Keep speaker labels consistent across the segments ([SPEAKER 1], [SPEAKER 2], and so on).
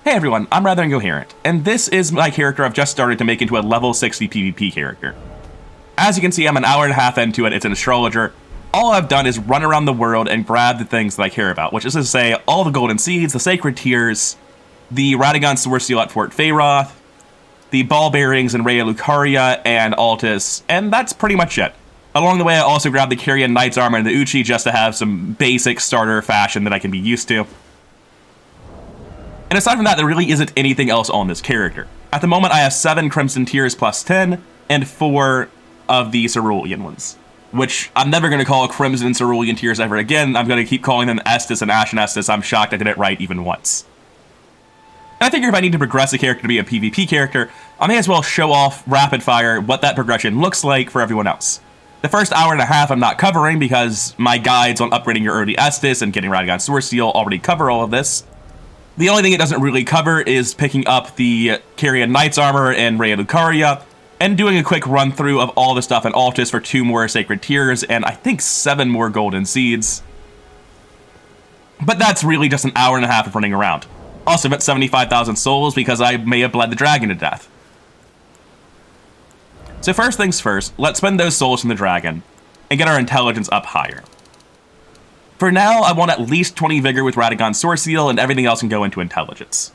[SPEAKER 1] Hey everyone, I'm Rather Incoherent, and this is my character I've just started to make into a level 60 PvP character. As you can see, I'm an hour and a half into it. It's an astrologer. All I've done is run around the world and grab the things that I care about, which is to say, all the golden seeds, the sacred tears, the Radahn Sorcery at Fort Feyroth, the ball bearings in Raya Lucaria and Altus, and that's pretty much it. Along the way, I also grabbed the Kyrian Knight's Armor and the Uchi just to have some basic starter fashion that I can be used to. And aside from that, there really isn't anything else on this character. At the moment, I have 7 Crimson Tears plus 10, and 4 of the Cerulean ones, which I'm never going to call Crimson Cerulean Tears ever again. I'm going to keep calling them Estus and Ashen Estus. I'm shocked I did it right even once. And I figure if I need to progress a character to be a PvP character, I may as well show off rapid fire what that progression looks like for everyone else. The first hour and a half I'm not covering because my guides on upgrading your early Estus and getting Radahn Sorcery already cover all of this. The only thing it doesn't really cover is picking up the Kyrian Knight's Armor and Raya Lucaria, and doing a quick run through of all the stuff in Altus for 2 more Sacred Tears, and I think 7 more Golden Seeds. But that's really just an hour and a half of running around. Also at 75,000 souls because I may have bled the dragon to death. So first things first, let's spend those souls from the dragon, and get our intelligence up higher. For now, I want at least 20 Vigor with Radahn Sorcery, and everything else can go into Intelligence.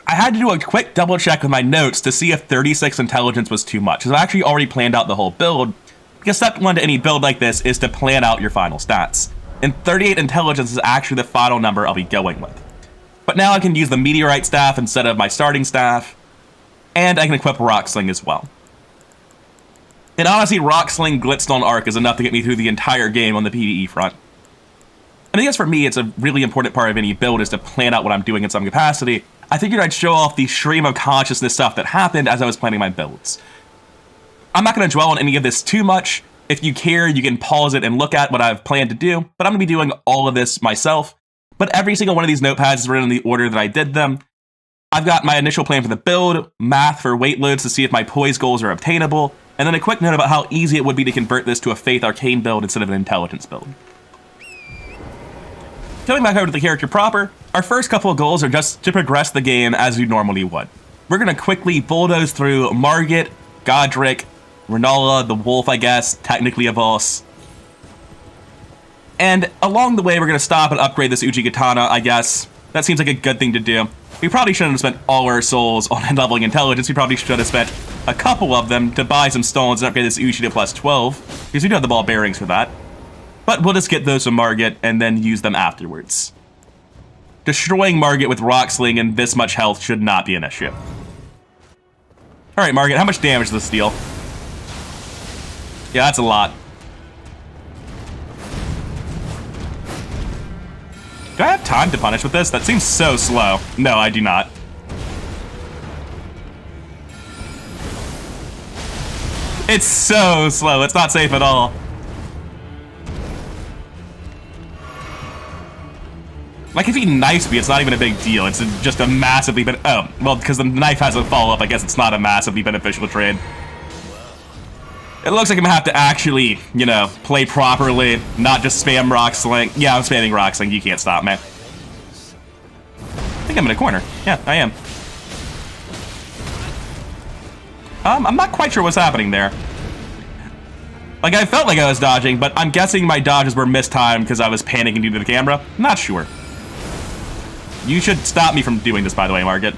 [SPEAKER 1] I had to do a quick double check with my notes to see if 36 Intelligence was too much, because I actually already planned out the whole build, because step 1 to any build like this is to plan out your final stats, and 38 Intelligence is actually the final number I'll be going with. But now I can use the Meteorite Staff instead of my starting staff, and I can equip Rock Sling as well. And honestly, Rock Sling Glitstone Arc is enough to get me through the entire game on the PvE front. And I guess for me, it's a really important part of any build is to plan out what I'm doing in some capacity. I figured I'd show off the stream of consciousness stuff that happened as I was planning my builds. I'm not going to dwell on any of this too much. If you care, you can pause it and look at what I've planned to do, but I'm going to be doing all of this myself. But every single one of these notepads is written in the order that I did them. I've got my initial plan for the build, math for weight loads to see if my poise goals are obtainable, and then a quick note about how easy it would be to convert this to a Faith Arcane build instead of an Intelligence build. Coming back over to the character proper, our first couple of goals are just to progress the game as we normally would. We're going to quickly bulldoze through Margit, Godric, Renala, the Wolf, I guess, technically a boss. And along the way, we're going to stop and upgrade this Uchi Katana, I guess. That seems like a good thing to do. We probably shouldn't have spent all our souls on leveling Intelligence. We probably should have spent a couple of them to buy some stones and upgrade this Uchi to plus 12, because we do have the ball bearings for that. But we'll just get those from Margit and then use them afterwards. Destroying Margit with Rock Sling and this much health should not be an issue. Alright, Margit, how much damage does this deal? Yeah, that's a lot. Do I have time to punish with this? That seems so slow. No, I do not. It's so slow. It's not safe at all. Like, if he knifes me, it's not even a big deal. It's just a massively... Oh, well, because the knife has a follow-up, I guess it's not a massively beneficial trade. It looks like I'm gonna have to actually, you know, play properly, not just spam Rock Sling. Yeah, I'm spamming Rock Sling. You can't stop me. I think I'm in a corner. Yeah, I am. I'm not quite sure what's happening there. Like, I felt like I was dodging, but I'm guessing my dodges were mistimed because I was panicking due to the camera. Not sure. You should stop me from doing this, by the way, Margit.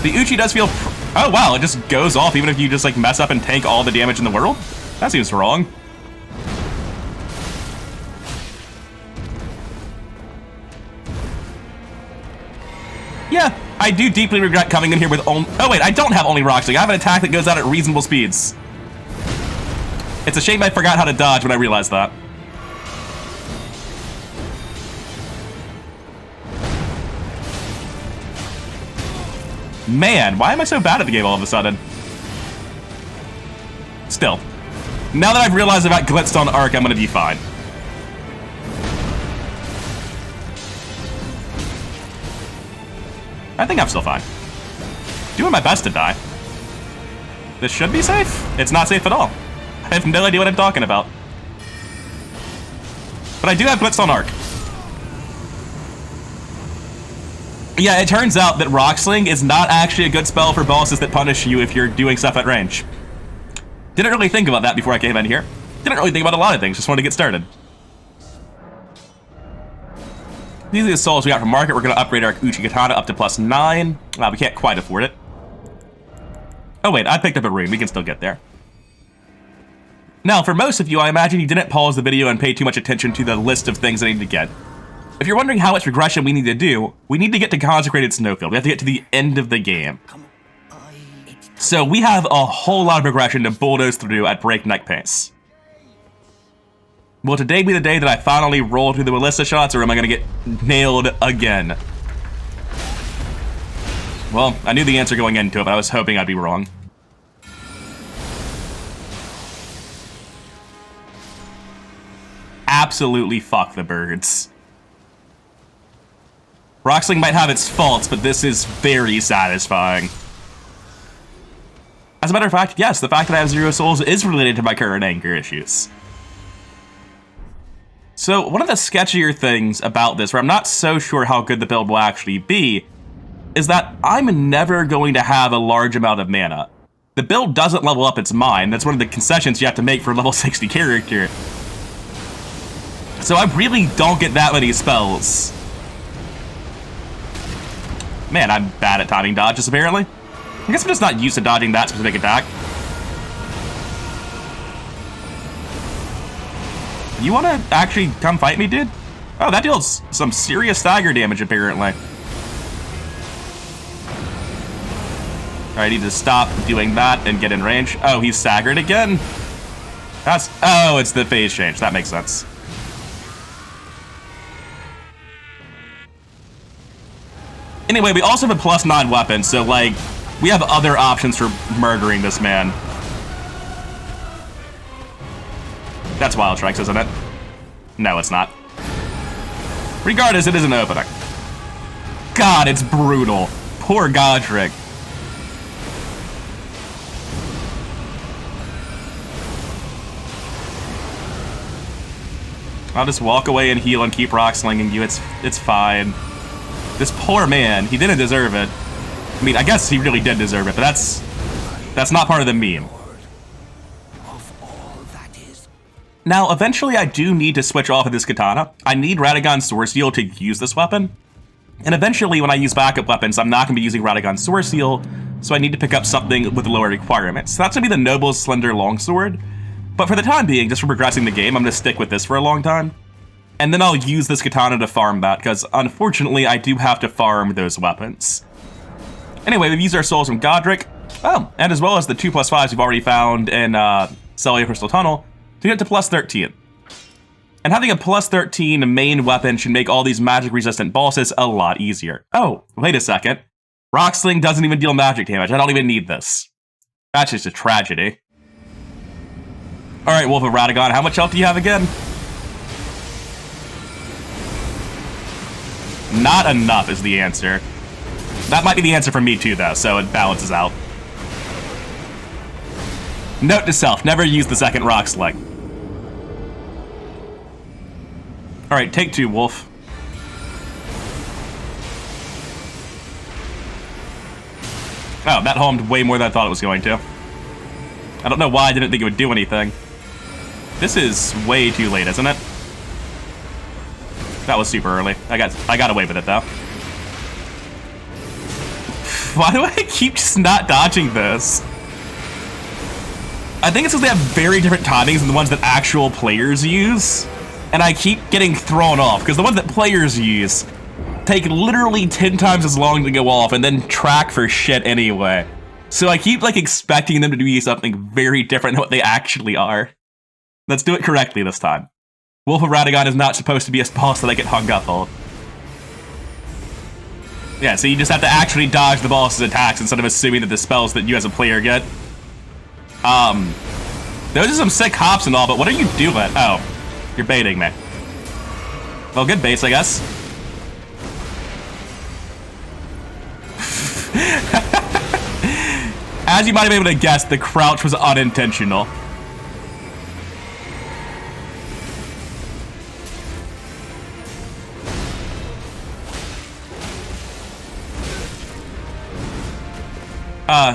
[SPEAKER 1] The Uchi does feel... Oh, wow, it just goes off even if you just, like, mess up and tank all the damage in the world? That seems wrong. Yeah, I do deeply regret coming in here with only... Oh, wait, I don't have only Rock Sling. I have an attack that goes out at reasonable speeds. It's a shame I forgot how to dodge when I realized that. Man, why am I so bad at the game all of a sudden? Still. Now that I've realized about Glitstone Arc, I'm gonna be fine. I think I'm still fine. Doing my best to die. This should be safe. It's not safe at all. I have no idea what I'm talking about. But I do have Blitz on Arc. Yeah, it turns out that Rock Sling is not actually a good spell for bosses that punish you if you're doing stuff at range. Didn't really think about that before I came in here. Didn't really think about a lot of things, just wanted to get started. These are the souls we got from market. We're going to upgrade our Uchi Katana up to +9. We can't quite afford it. Oh wait, I picked up a rune. We can still get there. Now, for most of you, I imagine you didn't pause the video and pay too much attention to the list of things I need to get. If you're wondering how much regression we need to do, we need to get to Consecrated Snowfield. We have to get to the end of the game. So we have a whole lot of progression to bulldoze through at breakneck pace. Will today be the day that I finally roll through the Melissa shots, or am I going to get nailed again? Well, I knew the answer going into it, but I was hoping I'd be wrong. Absolutely fuck the birds. Rocksling might have its faults, but this is very satisfying. As a matter of fact, yes, the fact that I have 0 souls is related to my current anger issues. So, one of the sketchier things about this, where I'm not so sure how good the build will actually be, is that I'm never going to have a large amount of mana. The build doesn't level up its mind. That's one of the concessions you have to make for a level 60 character. So I really don't get that many spells. Man, I'm bad at timing dodges, apparently. I guess I'm just not used to dodging that specific attack. You want to actually come fight me, dude? Oh, that deals some serious stagger damage, apparently. I need to stop doing that and get in range. Oh, he's staggered again? That's... Oh, it's the phase change. That makes sense. Anyway, we also have a +9 weapon, so, like, we have other options for murdering this man. That's Wild Strikes, isn't it? No, it's not. Regardless, it is an opening. God, it's brutal. Poor Godric. I'll just walk away and heal and keep rock slinging you. It's fine. This poor man, he didn't deserve it. I mean, I guess he really did deserve it, but that's not part of the meme. Now, eventually I do need to switch off of this katana. I need Radahn Sorcery to use this weapon. And eventually, when I use backup weapons, I'm not going to be using Radahn Sorcery, so I need to pick up something with lower requirements. So that's going to be the Noble Slender Longsword. But for the time being, just for progressing the game, I'm going to stick with this for a long time. And then I'll use this katana to farm that, because unfortunately, I do have to farm those weapons. Anyway, we've used our souls from Godric. Oh, and as well as the 2+5s we've already found in Cellular Crystal Tunnel, to get to +13. And having a +13 main weapon should make all these magic-resistant bosses a lot easier. Oh, wait a second. Rocksling doesn't even deal magic damage. I don't even need this. That's just a tragedy. Alright, Wolf of Radahn, how much health do you have again? Not enough is the answer. That might be the answer for me too, though, so it balances out. Note to self, never use the second rock sling. Alright, take 2, Wolf. Oh, that homed way more than I thought it was going to. I don't know why I didn't think it would do anything. This is way too late, isn't it? That was super early. I got away with it, though. Why do I keep just not dodging this? I think it's because they have very different timings than the ones that actual players use. And I keep getting thrown off, because the ones that players use take literally 10 times as long to go off and then track for shit anyway. So I keep, like, expecting them to be something very different than what they actually are. Let's do it correctly this time. Wolf of Radahn is not supposed to be a boss that I get hung up on. Yeah, so you just have to actually dodge the boss's attacks instead of assuming that the spells that you as a player get. Those are some sick hops and all, but what are you doing? Oh, you're baiting me. Well, good baits, I guess. As you might have been able to guess, the crouch was unintentional.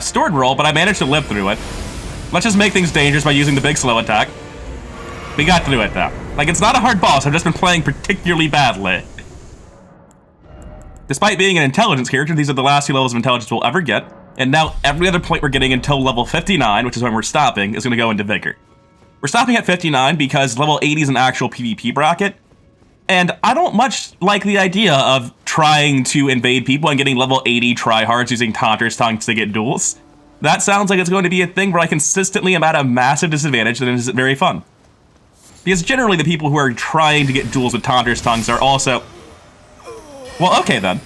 [SPEAKER 1] Stored roll, but I managed to live through it. Let's just make things dangerous by using the big slow attack. We got through it, though. Like, it's not a hard boss, I've just been playing particularly badly. Despite being an intelligence character, these are the last 2 levels of intelligence we'll ever get, and now every other point we're getting until level 59, which is when we're stopping, is going to go into Vigor. We're stopping at 59 because level 80 is an actual PvP bracket, and I don't much like the idea of trying to invade people and getting level 80 tryhards using Taunter's Tongues to get duels. That sounds like it's going to be a thing where I consistently am at a massive disadvantage and it isn't very fun. Because generally the people who are trying to get duels with Taunter's Tongues are also... Well, okay then.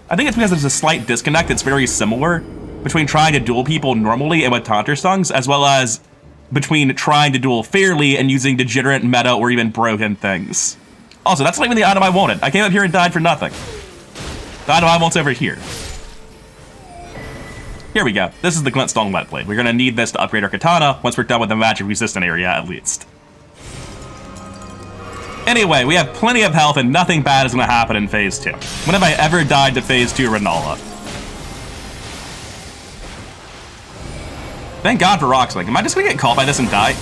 [SPEAKER 1] I think it's because there's a slight disconnect that's very similar between trying to duel people normally and with Taunter's Tongues, as well as between trying to duel fairly and using degenerate, meta, or even broken things. Also, that's not even the item I wanted. I came up here and died for nothing. The item I want's over here. Here we go. This is the Glintstone Wet Blade. We're going to need this to upgrade our katana once we're done with the magic resistant area, at least. Anyway, we have plenty of health and nothing bad is going to happen in Phase 2. When have I ever died to Phase 2 Renala? Thank God for Roxlink. Am I just going to get caught by this and die?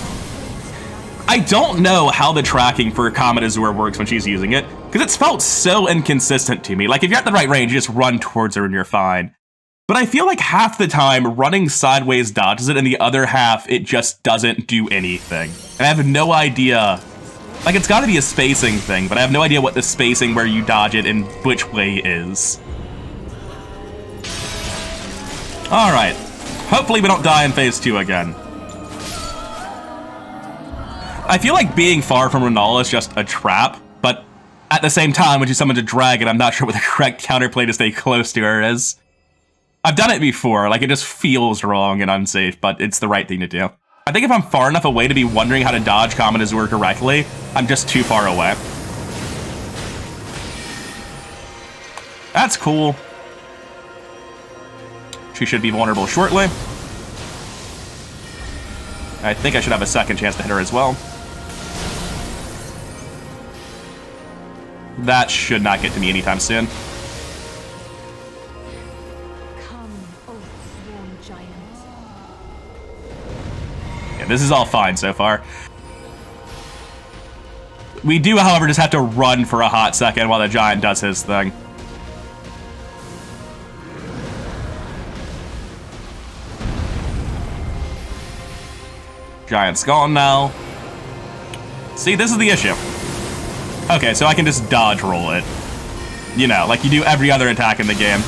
[SPEAKER 1] I don't know how the tracking for Comet Azure works when she's using it, because it's felt so inconsistent to me. Like, if you're at the right range, you just run towards her and you're fine. But I feel like half the time, running sideways dodges it, and the other half, it just doesn't do anything. And I have no idea... Like, it's gotta be a spacing thing, but I have no idea what the spacing where you dodge it and which way is. Alright. Hopefully we don't die in Phase 2 again. I feel like being far from Renala is just a trap, but at the same time, when you summon a dragon, I'm not sure what the correct counterplay to stay close to her is. I've done it before, like it just feels wrong and unsafe, but it's the right thing to do. I think if I'm far enough away to be wondering how to dodge Comet Azure correctly, I'm just too far away. That's cool. She should be vulnerable shortly. I think I should have a second chance to hit her as well. That should not get to me anytime soon. Yeah, this is all fine so far. We do, however, just have to run for a hot second while the giant does his thing. Giant's gone now. See, this is the issue. Okay, so I can just dodge roll it. You know, like you do every other attack in the game.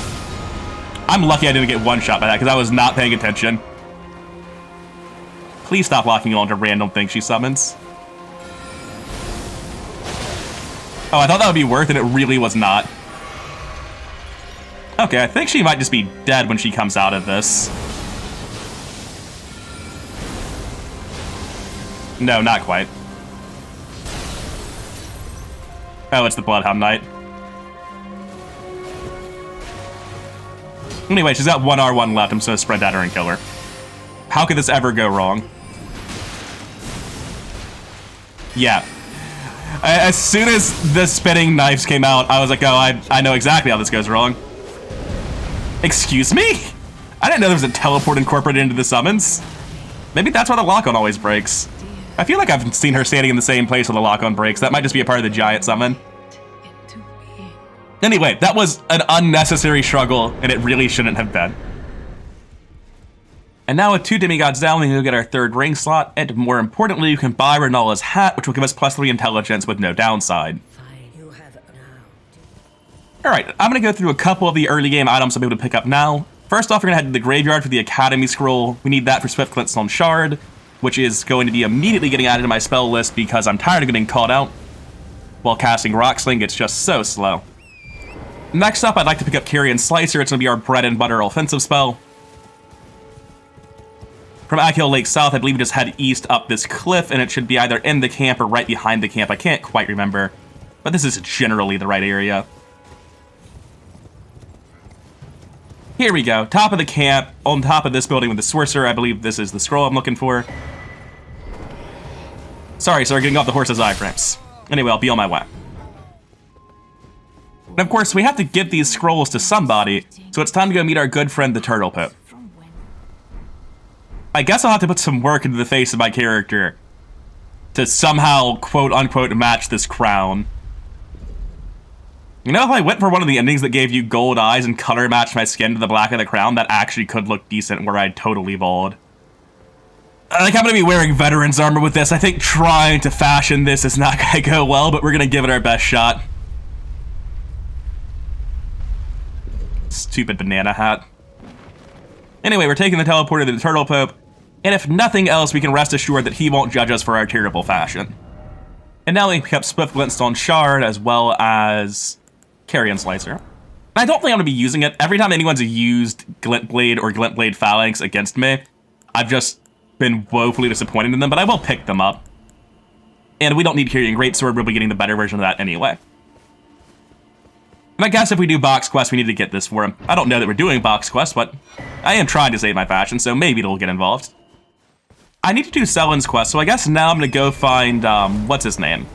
[SPEAKER 1] I'm lucky I didn't get one shot by that because I was not paying attention. Please stop locking on to random things she summons. Oh, I thought that would be worth it, it really was not. Okay, I think she might just be dead when she comes out of this. No, not quite. Oh, it's the Bloodhound Knight. Anyway, she's got one R1 left. I'm just gonna sprint at her and kill her. How could this ever go wrong? Yeah. As soon as the spinning knives came out, I was like, oh, I know exactly how this goes wrong. Excuse me? I didn't know there was a teleport incorporated into the summons. Maybe that's why the lock-on always breaks. I feel like I've seen her standing in the same place when the lock-on breaks. That might just be a part of the giant summon. Anyway, that was an unnecessary struggle, and it really shouldn't have been. And now with 2 demigods down, we can go get our 3rd ring slot, and more importantly, you can buy Renala's hat, which will give us +3 intelligence with no downside. Alright, I'm going to go through a couple of the early game items I'll be able to pick up now. First off, we're going to head to the graveyard for the Academy Scroll. We need that for Swift Glintstone Shard, which is going to be immediately getting added to my spell list because I'm tired of getting called out. While casting Rock Sling, it's just so slow. Next up, I'd like to pick up Carrion Slicer. It's going to be our bread and butter offensive spell. From Akil Lake South, I believe we just head east up this cliff, and it should be either in the camp or right behind the camp. I can't quite remember, but this is generally the right area. Here here we go. Top of the camp, on top of this building with the Sorcerer. I believe this is the scroll I'm looking for. Sorry, sir, getting off the horse's iframes. Anyway, I'll be on my way. And of course, we have to give these scrolls to somebody, so it's time to go meet our good friend, the Turtle Pope. I guess I'll have to put some work into the face of my character to somehow, quote-unquote, match this crown. You know, if I went for one of the endings that gave you gold eyes and color matched my skin to the black of the crown, that actually could look decent where I'd totally bald. Like, I'm gonna be wearing veteran's armor with this. I think trying to fashion this is not gonna go well, but we're gonna give it our best shot. Stupid banana hat. Anyway, we're taking the teleporter to the Turtle Pope, and if nothing else, we can rest assured that he won't judge us for our terrible fashion. And now we pick up Swift Glintstone Shard, as well as Carrion Slicer. And I don't think I'm going to be using it. Every time anyone's used Glintblade or Glintblade Phalanx against me, I've just been woefully disappointed in them, but I will pick them up. And we don't need Carrion Greatsword, we'll be getting the better version of that anyway. And I guess if we do box quest, we need to get this for him. I don't know that we're doing box quest, but I am trying to save my fashion, so maybe it'll get involved. I need to do Sellen's quest, so I guess now I'm gonna go find, what's his name?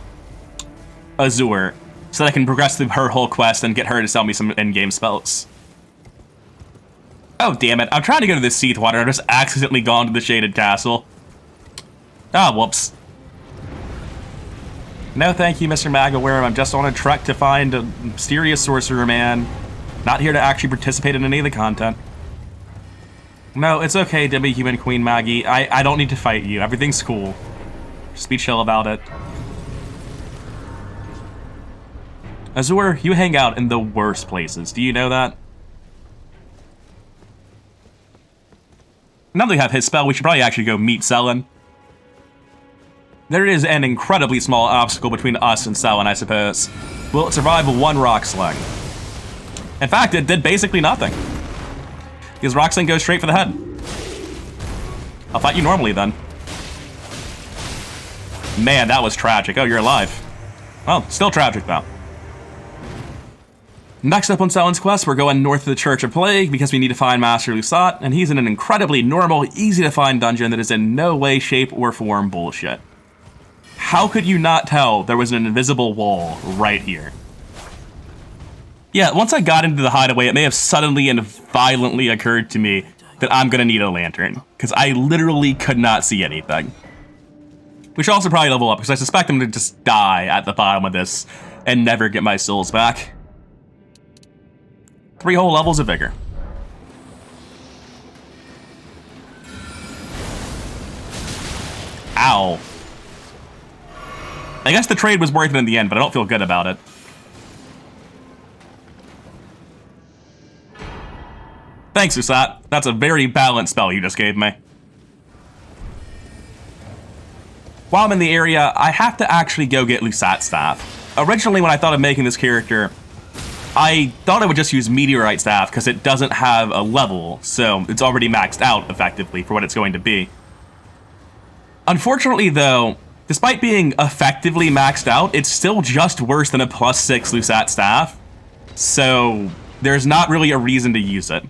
[SPEAKER 1] Azure, so that I can progress through her whole quest and get her to sell me some in-game spells. Oh, damn it. I'm trying to go to the Seathwater. I've just accidentally gone to the Shaded Castle. Ah, whoops. No, thank you, Mr. Magaware. I'm just on a trek to find a mysterious sorcerer man. Not here to actually participate in any of the content. No, it's okay, Debbie Human Queen Maggie. I don't need to fight you. Everything's cool. Just be chill about it. Azure, you hang out in the worst places. Do you know that? Now that we have his spell, we should probably actually go meet Sellen. There is an incredibly small obstacle between us and Sellen, I suppose. Will it survive one Rock Sling? In fact, it did basically nothing. Because Rock Sling goes straight for the head. I'll fight you normally, then. Man, that was tragic. Oh, you're alive. Well, still tragic, though. Next up on Sellen's quest, we're going north of the Church of Plague because we need to find Master Lusat, and he's in an incredibly normal, easy-to-find dungeon that is in no way, shape, or form bullshit. How could you not tell there was an invisible wall right here? Yeah, once I got into the hideaway, it may have suddenly and violently occurred to me that I'm gonna need a lantern, because I literally could not see anything. We should also probably level up, because I suspect I'm gonna just die at the bottom of this and never get my souls back. 3 whole levels of vigor. Ow. I guess the trade was worth it in the end, but I don't feel good about it. Thanks, Lusat. That's a very balanced spell you just gave me. While I'm in the area, I have to actually go get Lusat's staff. Originally, when I thought of making this character, I thought I would just use Meteorite Staff because it doesn't have a level, so it's already maxed out, effectively, for what it's going to be. Unfortunately, though, despite being effectively maxed out, it's still just worse than a +6 Lusat Staff, so there's not really a reason to use it.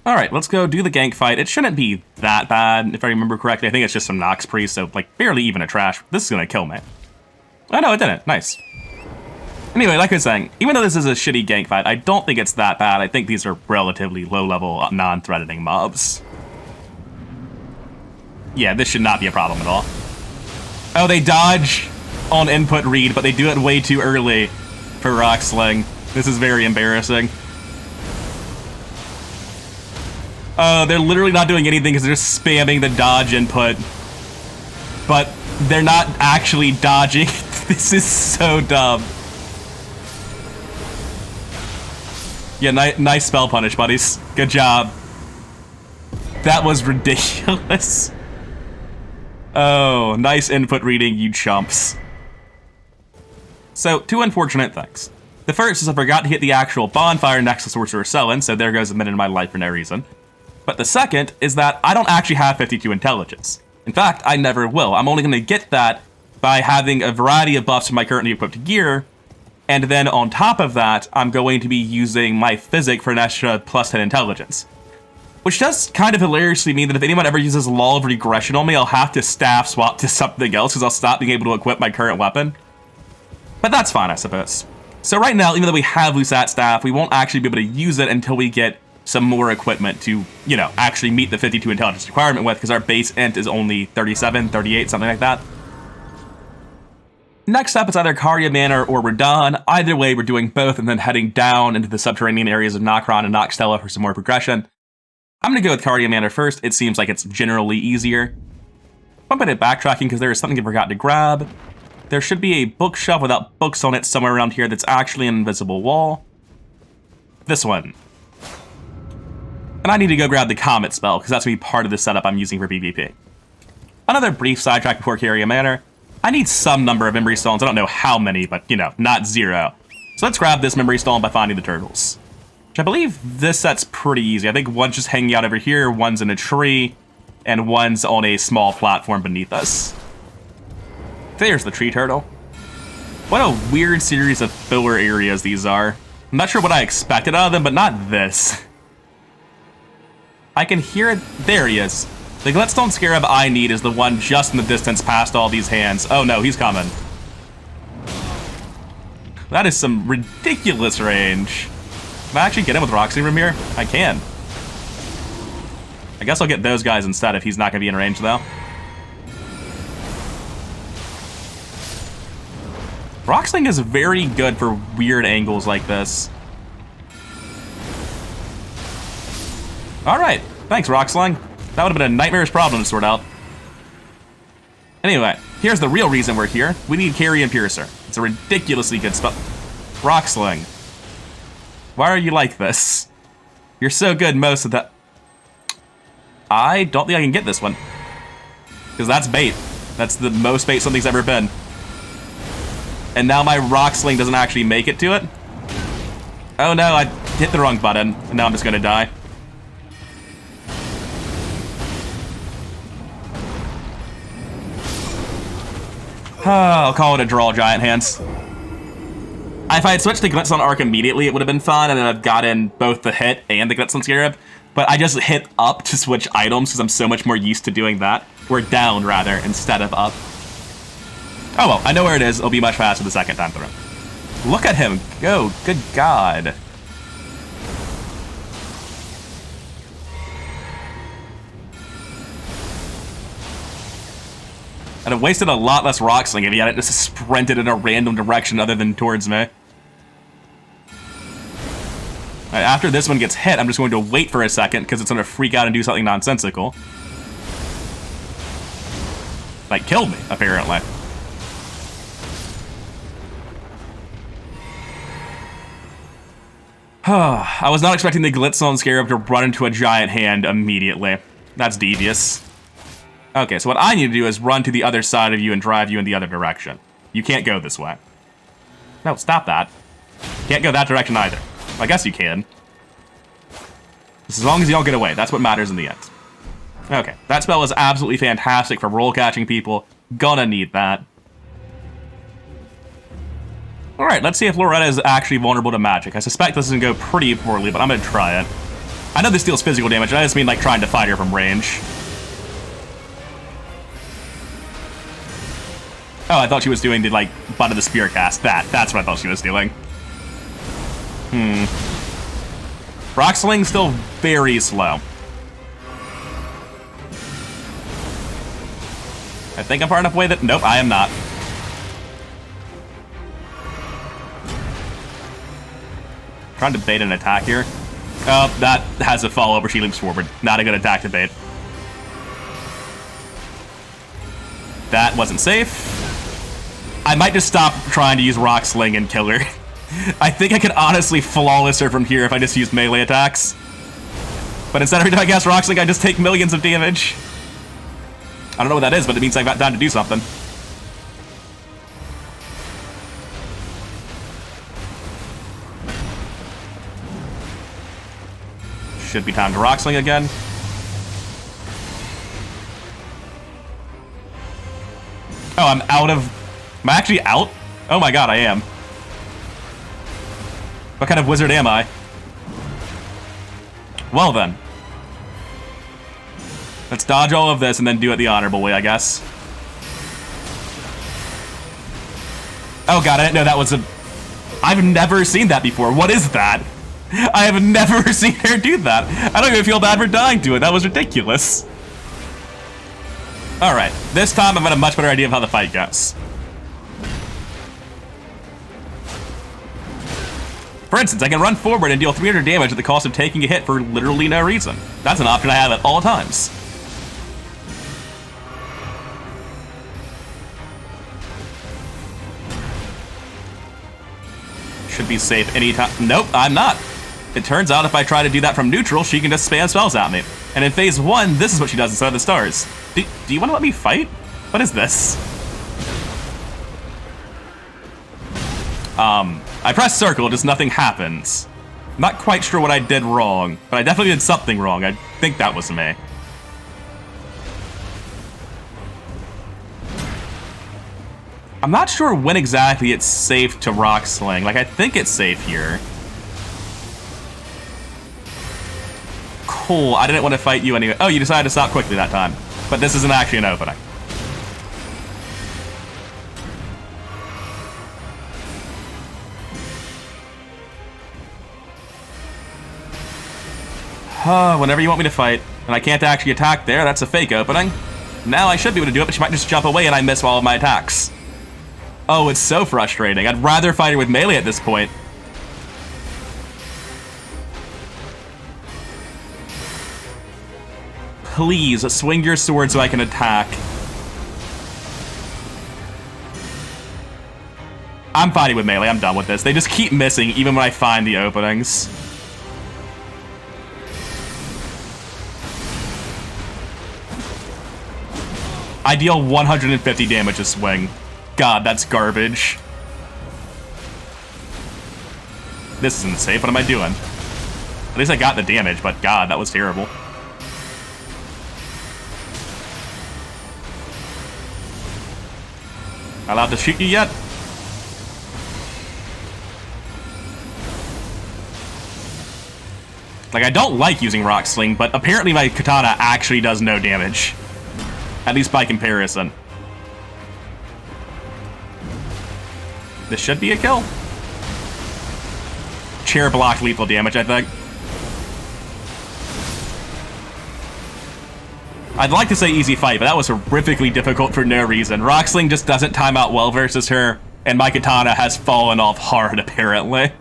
[SPEAKER 1] Alright, let's go do the gank fight. It shouldn't be that bad, if I remember correctly. I think it's just some Nox Priest, so, like, barely even a trash. This is gonna kill me. Oh, no, it didn't. Nice. Anyway, like I was saying, even though this is a shitty gank fight, I don't think it's that bad. I think these are relatively low-level, non-threatening mobs. Yeah, this should not be a problem at all. Oh, they dodge on input read, but they do it way too early for Rock Sling. This is very embarrassing. They're literally not doing anything because they're just spamming the dodge input. But they're not actually dodging. This is so dumb. Yeah, nice spell punish, buddies. Good job. That was ridiculous. Oh, nice input reading, you chumps. So, 2 unfortunate things. The first is I forgot to hit the actual bonfire next to Sorcerer Sellen, so there goes a minute of my life for no reason. But the second is that I don't actually have 52 intelligence. In fact, I never will. I'm only going to get that by having a variety of buffs from my currently equipped gear, And then on top of that, I'm going to be using my Physic for an extra +10 intelligence. Which does kind of hilariously mean that if anyone ever uses Law of Regression on me, I'll have to staff swap to something else because I'll stop being able to equip my current weapon. But that's fine, I suppose. So right now, even though we have Lusat Staff, we won't actually be able to use it until we get some more equipment to, you know, actually meet the 52 intelligence requirement with, because our base int is only 37, 38, something like that. Next up, it's either Karya Manor or Radahn. Either way, we're doing both and then heading down into the subterranean areas of Nokron and Noxtella for some more progression. I'm going to go with Karya Manor first. It seems like it's generally easier. One bit of backtracking because there is something I forgot to grab. There should be a bookshelf without books on it somewhere around here that's actually an invisible wall. This one. And I need to go grab the Comet spell because that's going to be part of the setup I'm using for PvP. Another brief sidetrack before Karya Manor. I need some number of memory stones. I don't know how many, but, you know, not 0. So let's grab this memory stone by finding the turtles. Which I believe this set's pretty easy. I think one's just hanging out over here, one's in a tree, and one's on a small platform beneath us. There's the tree turtle. What a weird series of filler areas these are. I'm not sure what I expected out of them, but not this. I can hear it. There he is. The Gletstone Scarab I need is the one just in the distance past all these hands. Oh no, he's coming. That is some ridiculous range. Can I actually get him with Roxy from here? I can. I guess I'll get those guys instead if he's not going to be in range, though. Roxling is very good for weird angles like this. Alright, thanks, Roxling. That would have been a nightmarish problem to sort out. Anyway, here's the real reason we're here. We need Carry and Piercer. It's a ridiculously good spell. Roxling. Why are you like this? You're so good most of the... I don't think I can get this one. Because that's bait. That's the most bait something's ever been. And now my Roxling doesn't actually make it to it. Oh no, I hit the wrong button. And now I'm just gonna die. I'll call it a draw, Giant Hands. If I had switched to Gletstone Arc immediately, it would have been fun, and then I've gotten both the hit and the Gletstone Scarab. But I just hit up to switch items because I'm so much more used to doing that. Or down, rather, instead of up. Oh well, I know where it is. It'll be much faster the second time through. Look at him go. Good God. I'd have wasted a lot less Roxling if he hadn't just sprinted in a random direction other than towards me. Right, after this one gets hit, I'm just going to wait for a second because it's going to freak out and do something nonsensical. Like, killed me, apparently. I was not expecting the Gletstone Scarab to run into a giant hand immediately. That's devious. Okay, so what I need to do is run to the other side of you and drive you in the other direction. You can't go this way. No, stop that. Can't go that direction either. I guess you can. Just as long as you don't get away, that's what matters in the end. Okay, that spell is absolutely fantastic for roll catching people. Gonna need that. Alright, let's see if Loretta is actually vulnerable to magic. I suspect this is gonna go pretty poorly, but I'm gonna try it. I know this deals physical damage, I just mean like trying to fight her from range. Oh, I thought she was doing the, like, butt of the spear cast. That's what I thought she was doing. Roxling's still very slow. I think I'm far enough away that... Nope, I am not. Trying to bait an attack here. Oh, that has a follow-up where she leaps forward. Not a good attack to bait. That wasn't safe. I might just stop trying to use Roxling and kill her. I think I could honestly flawless her from here if I just used melee attacks. But instead, every time I cast Roxling, I just take millions of damage. I don't know what that is, but it means I've got time to do something. Should be time to Roxling again. Oh, I'm out of... Am I actually out? Oh my god, I am. What kind of wizard am I? Well then. Let's dodge all of this and then do it the honorable way, I guess. Oh god, I didn't know that was a... I've never seen that before. What is that? I have never seen her do that. I don't even feel bad for dying to it. That was ridiculous. Alright, this time I've got a much better idea of how the fight goes. For instance, I can run forward and deal 300 damage at the cost of taking a hit for literally no reason. That's an option I have at all times. Should be safe anytime. Nope, I'm not. It turns out if I try to do that from neutral, she can just spam spells at me. And in phase 1, this is what she does instead of the stars. Do you want to let me fight? What is this? I press circle, just nothing happens. I'm not quite sure what I did wrong, but I definitely did something wrong. I think that was me. I'm not sure when exactly it's safe to rock sling. Like, I think it's safe here. Cool, I didn't want to fight you anyway. Oh, you decided to stop quickly that time. But this isn't actually an opening. Whenever you want me to fight, and I can't actually attack there, that's a fake opening. Now I should be able to do it, but she might just jump away and I miss all of my attacks. Oh, it's so frustrating. I'd rather fight her with melee at this point. Please, swing your sword so I can attack. I'm fighting with melee, I'm done with this. They just keep missing even when I find the openings. I deal 150 damage a swing. God, that's garbage. This isn't safe, what am I doing? At least I got the damage, but god, that was terrible. Allowed to shoot you yet? Like, I don't like using Rock Sling, but apparently my katana actually does no damage. At least by comparison. This should be a kill. Chair block lethal damage, I think. I'd like to say easy fight, but that was horrifically difficult for no reason. Rocksling just doesn't time out well versus her, and my katana has fallen off hard, apparently.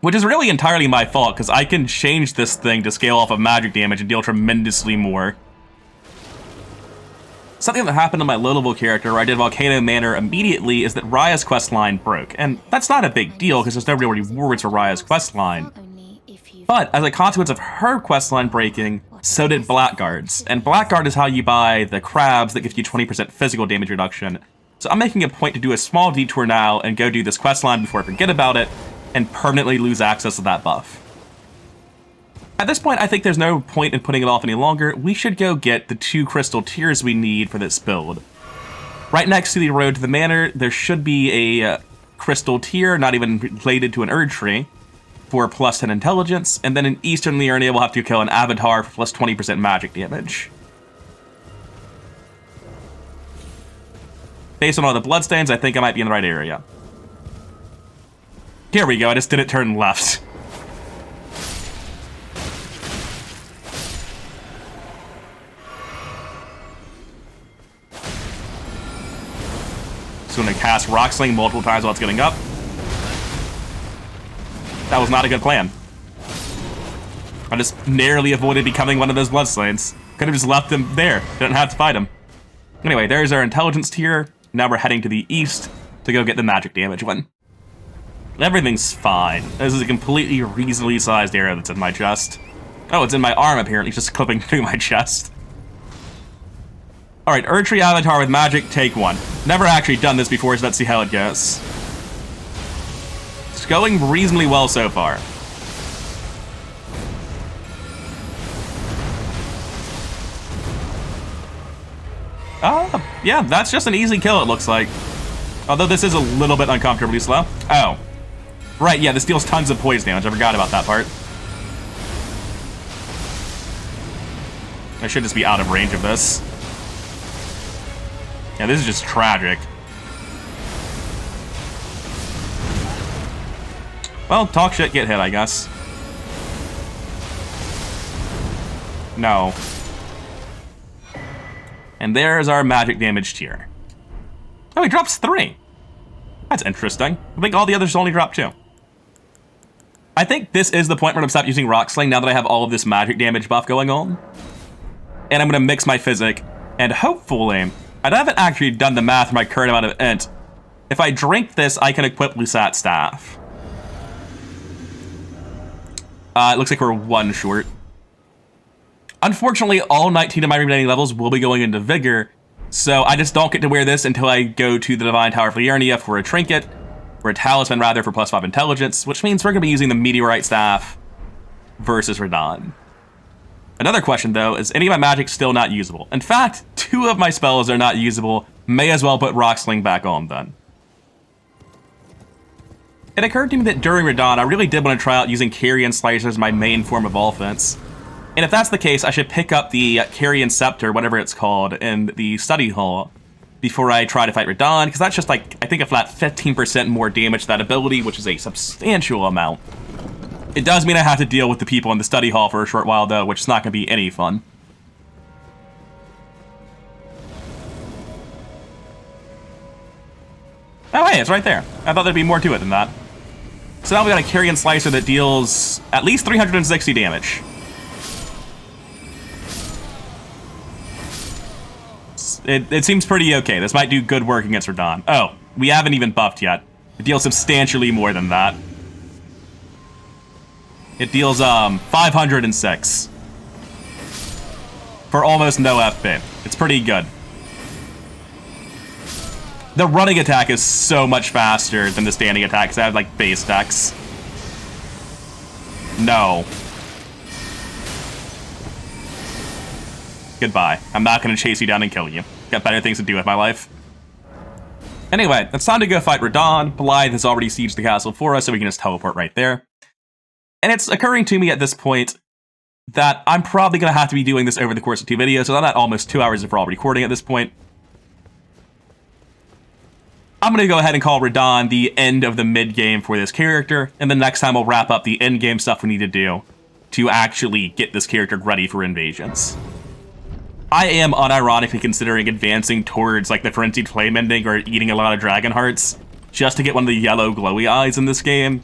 [SPEAKER 1] Which is really entirely my fault, because I can change this thing to scale off of magic damage and deal tremendously more. Something that happened to my low-level character where I did Volcano Manor immediately is that Raya's questline broke, and that's not a big deal because there's no real rewards for Raya's questline. But as a consequence of her questline breaking, so did Blackguard's, and Blackguard is how you buy the crabs that give you 20% physical damage reduction. So I'm making a point to do a small detour now and go do this questline before I forget about it, and permanently lose access to that buff. At this point, I think there's no point in putting it off any longer. We should go get the 2 crystal tiers we need for this build. Right next to the road to the manor, there should be a crystal tier, not even related to an Erd tree, for plus 10 intelligence, and then in Eastern Liurnia we'll have to kill an avatar for plus 20% magic damage. Based on all the bloodstains, I think I might be in the right area. Here we go, I just didn't turn left. So I'm gonna cast Rock Sling multiple times while it's getting up. That was not a good plan. I just narrowly avoided becoming one of those bloodstains. Could have just left him there. Didn't have to fight him. Anyway, there's our intelligence tier. Now we're heading to the east to go get the magic damage one. Everything's fine. This is a completely reasonably sized arrow that's in my chest. Oh, it's in my arm apparently, just clipping through my chest. Alright, Erd Tree Avatar with magic, take 1. Never actually done this before, so let's see how it goes. It's going reasonably well so far. Yeah, that's just an easy kill, it looks like. Although this is a little bit uncomfortably slow. Oh. Right, yeah, this deals tons of poison damage. I forgot about that part. I should just be out of range of this. Yeah, this is just tragic. Well, talk shit, get hit, I guess. No. And there's our magic damage tier. Oh, he drops 3. That's interesting. I think all the others only drop 2. I think this is the point where I'm going to stop using Rock Sling now that I have all of this magic damage buff going on. And I'm going to mix my Physic. And hopefully, I haven't actually done the math for my current amount of int. If I drink this, I can equip Lusat's Staff. It looks like we're 1 short. Unfortunately, all 19 of my remaining levels will be going into Vigor, so I just don't get to wear this until I go to the Divine Tower of Liurnia for a trinket, or a talisman rather, for +5 intelligence, which means we're going to be using the Meteorite Staff versus Radahn. Another question, though, is any of my magic still not usable? In fact, 2 of my spells are not usable. May as well put Rock Sling back on, then. It occurred to me that during Radahn, I really did want to try out using Carrion Slicer as my main form of offense. And if that's the case, I should pick up the Carrion Scepter, whatever it's called, in the Study Hall before I try to fight Radahn, because that's just like, I think a flat 15% more damage to that ability, which is a substantial amount. It does mean I have to deal with the people in the Study Hall for a short while, though, which is not going to be any fun. Oh, hey, it's right there. I thought there'd be more to it than that. So now we got a Carrion Slicer that deals at least 360 damage. It seems pretty okay. This might do good work against Radahn. Oh, we haven't even buffed yet. It deals substantially more than that. It deals 506 for almost no FP. It's pretty good. The running attack is so much faster than the standing attack, because I have like base decks. No. Goodbye. I'm not going to chase you down and kill you. Got better things to do with my life. Anyway, it's time to go fight Radahn. Blythe has already sieged the castle for us, so we can just teleport right there. And it's occurring to me at this point that I'm probably going to have to be doing this over the course of 2 videos, so I'm at almost 2 hours of raw recording at this point. I'm going to go ahead and call Radahn the end of the mid-game for this character, and then next time we'll wrap up the end-game stuff we need to do to actually get this character ready for invasions. I am unironically considering advancing towards like the Frenzied Flame ending or eating a lot of Dragon Hearts just to get one of the yellow glowy eyes in this game,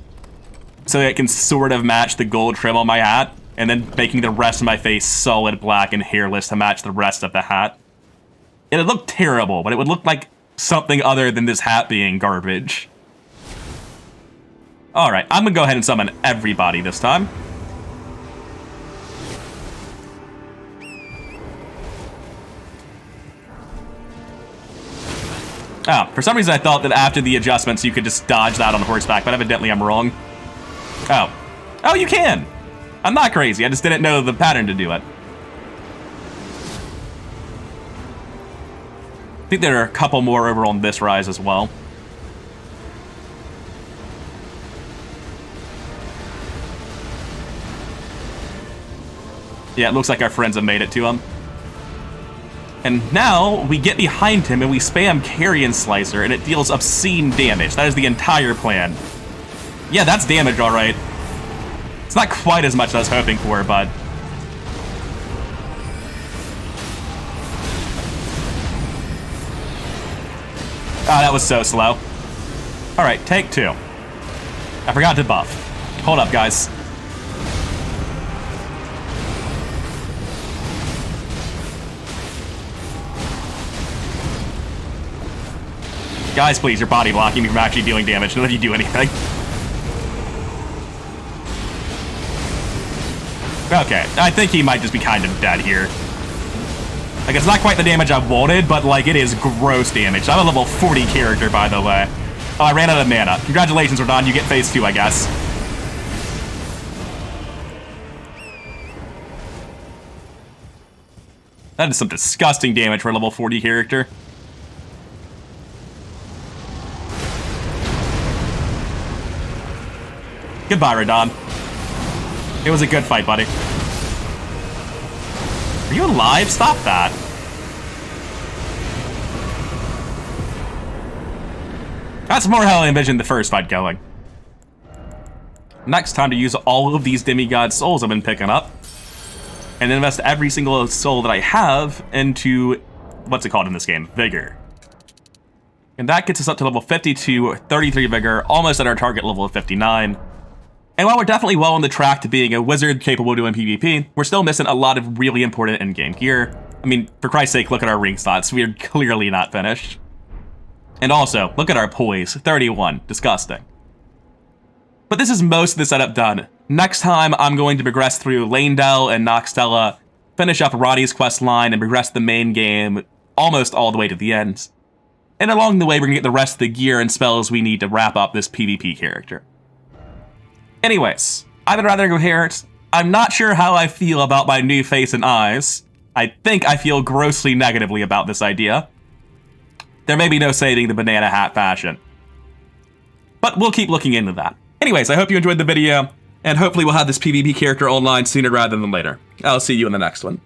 [SPEAKER 1] so it can sort of match the gold trim on my hat, and then making the rest of my face solid black and hairless to match the rest of the hat. It'd look terrible, but it would look like something other than this hat being garbage. Alright, I'm gonna go ahead and summon everybody this time. Oh, for some reason I thought that after the adjustments you could just dodge that on horseback, but evidently I'm wrong. Oh. Oh, you can! I'm not crazy, I just didn't know the pattern to do it. I think there are a couple more over on this rise as well. Yeah, it looks like our friends have made it to him. And now, we get behind him and we spam Carrion Slicer, and it deals obscene damage. That is the entire plan. Yeah, that's damage, alright. It's not quite as much as I was hoping for, but... Oh, that was so slow. Alright, take 2. I forgot to buff. Hold up, guys. Guys, please, you're body blocking me from actually dealing damage. Don't let you do anything. Okay, I think he might just be kind of dead here. Like, it's not quite the damage I wanted, but, like, it is gross damage. I'm a level 40 character, by the way. Oh, I ran out of mana. Congratulations, Radahn. You get phase 2, I guess. That is some disgusting damage for a level 40 character. Goodbye, Radahn. It was a good fight, buddy. Are you alive? Stop that. That's more how I envisioned the first fight going. Next, time to use all of these demigod souls I've been picking up and invest every single soul that I have into, what's it called in this game? Vigor. And that gets us up to level 52, 33 Vigor, almost at our target level of 59. And while we're definitely well on the track to being a wizard capable of doing PvP, we're still missing a lot of really important in-game gear. I mean, for Christ's sake, look at our ring slots. We are clearly not finished. And also, look at our poise, 31, disgusting. But this is most of the setup done. Next time, I'm going to progress through Lleyndell and Nokron, finish up Roddy's quest line, and progress the main game almost all the way to the end. And along the way, we're gonna get the rest of the gear and spells we need to wrap up this PvP character. Anyways, I've been rather coherent. I'm not sure how I feel about my new face and eyes. I think I feel grossly negatively about this idea. There may be no saving the banana hat fashion. But we'll keep looking into that. Anyways, I hope you enjoyed the video, and hopefully we'll have this PvP character online sooner rather than later. I'll see you in the next one.